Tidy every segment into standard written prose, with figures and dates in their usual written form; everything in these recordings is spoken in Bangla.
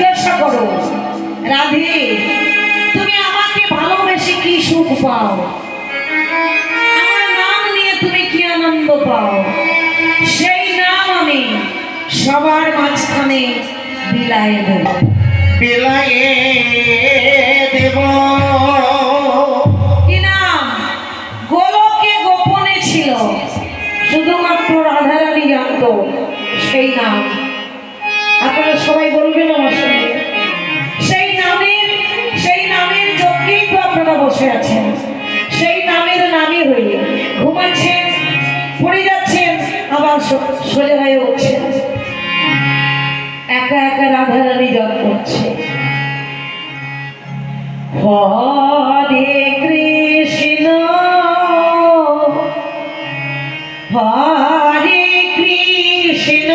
জিজ্ঞাসা করো, রাধে তুমি আমাকে ভালোবেসে কি সুখ পাও, আমার নাম নিয়ে তুমি কি আনন্দ পাও, সেই নাম আমি সবার মাঝখানে বিলায়ে দেব। বিলায়ে দেব। কি নাম? গোলকে গোপনে ছিল, শুধুমাত্র রাধারানী জানত সেই নাম। আপনারা সবাই বলবেন আমার সঙ্গে, সেই নামের যজ্ঞেই তো আপনারা বসে আছেন, সেই নামের নামই হয়ে ঘুমাচ্ছেন, পড়ে যাচ্ছেন, আবার সোজা হয়ে উঠছেন, একা একা রাধারানী জপ করছে। হরে কৃষ্ণ হরে কৃষ্ণ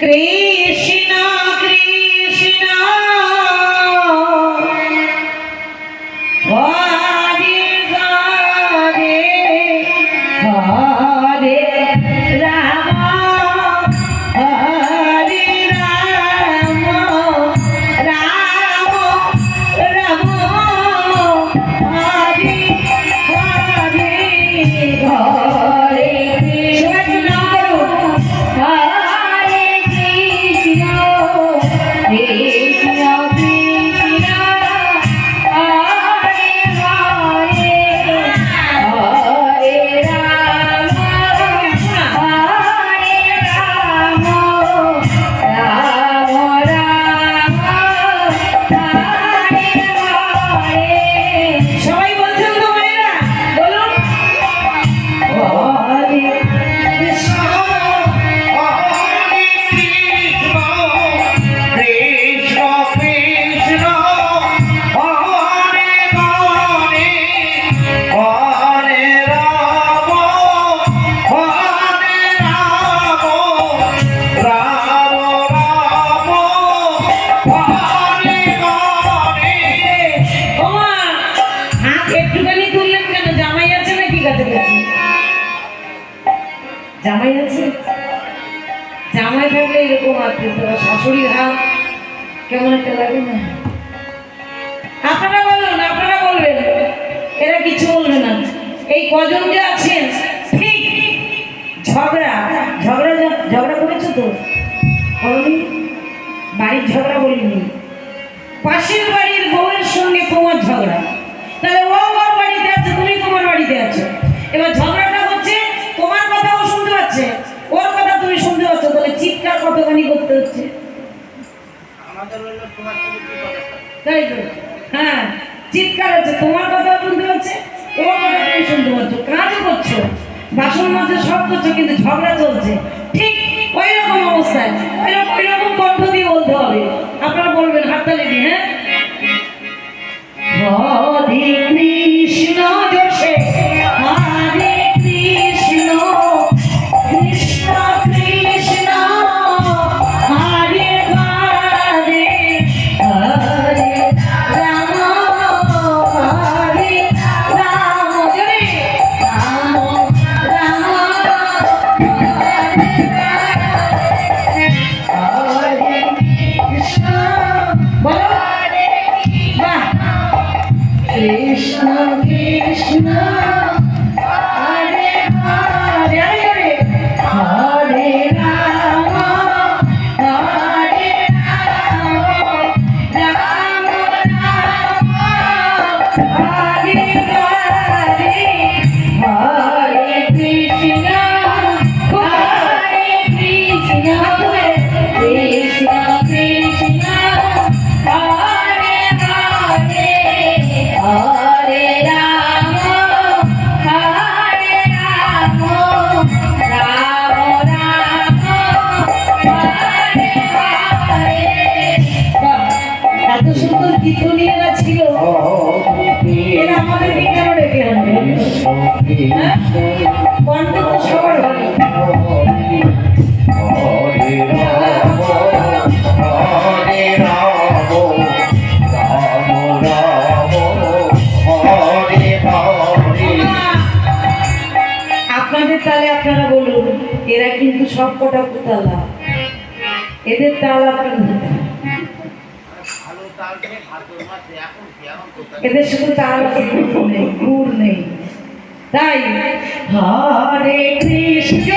কৃষ্ণ কৃষ্ণ হরে হরে হরে রাম হরে রাম রাম রাম হরে হরে হরে কৃষ্ণ হরে কৃষ্ণ কৃষ্ণ কৃষ্ণ হরে হরে হরে রাম হরে রাম রাম রাম হরে হরে। সবাই বলছেন তো মায়েরা, বলুন হরে কৃষ্ণ হরে কৃষ্ণ কৃষ্ণ কৃষ্ণ হরে হরে হরে রাম হরে রাম রাম রাম হরে হরে। ওমা, হাত একটুখানি তুললেন কেন? জামাই আছে নাকি কাছে কাছে? জামাই আছে? জামাই থাকলে এরকম হাত তুলতে হবে। শাশুড়ির হাত কেমন একটা লাগে না? আপনারা বলুন, আপনারা বলবেন, এরা কিছু বলবে না। এই কজন যে আছেন, ঠিক ঝগড়া ঝগড়া ঝগড়া করেছো তো? করনি? বাড়ির ঝগড়া বলিনি, পাশের বাড়ির বউয়ের সঙ্গে তোমার ঝগড়া, তাহলে ও ওর বাড়িতে আছে, তুমি তোমার বাড়িতে আছো, এবার ঝগড়াটা হচ্ছে, তোমার কথা ও শুনতে পাচ্ছে, ওর কথা তুমি শুনতে পাচ্ছ, তাহলে চিৎকার কতখানি করতে হচ্ছে, তাই তো? হ্যাঁ, চিৎকার হচ্ছে, তোমার কথা শুনতে পাচ্ছে, ওর কথা তুমি শুনতে পাচ্ছ, কাজও করছো, বাসন মাজতে সব করছো, কিন্তু ঝগড়া চলছে। ঠিক ওই রকম অবস্থায় ওই রকম কণ্ঠ দিয়ে বলতে হবে। আপনারা বলবেন হাততালি দিয়ে, হ্যাঁ, হরে কৃষ্ণ জোশে হরে কৃষ্ণ কৃষ্ণ কৃষ্ণ হরে হরে হরে রাম হরে রাম জোরে রাম রাম হরে কৃষ্ণ বলো, বাহ, কৃষ্ণ কৃষ্ণ হরে হরে হরে হরে রাম হরে রাম রাম রাম হরে হরে হরে কৃষ্ণ হরে কৃষ্ণ কৃষ্ণ কৃষ্ণ হরে হরে হরে রাম হরে রাম রাম রাম হরে হরে। এত সুন্দর কীর্তনীয়রা ছিল, এরা আমাদেরকে কেন ডেকে আনবে? হ্যাঁ, কণ্ঠ তো সবার ভালো। হরে রাম হরে রাম রাম রাম হরে হরে। আপনাদের তালে আপনারা বলুন, এরা কিন্তু সব কটা পুতালা। এদের তাল আপনি ধরতে হবে। ভালো তাল দিয়ে ভাদর মাসে এখন কি এখন কোথায় এদের শুধু তাল আছে, সুর নেই তাই হরে কৃষ্ণ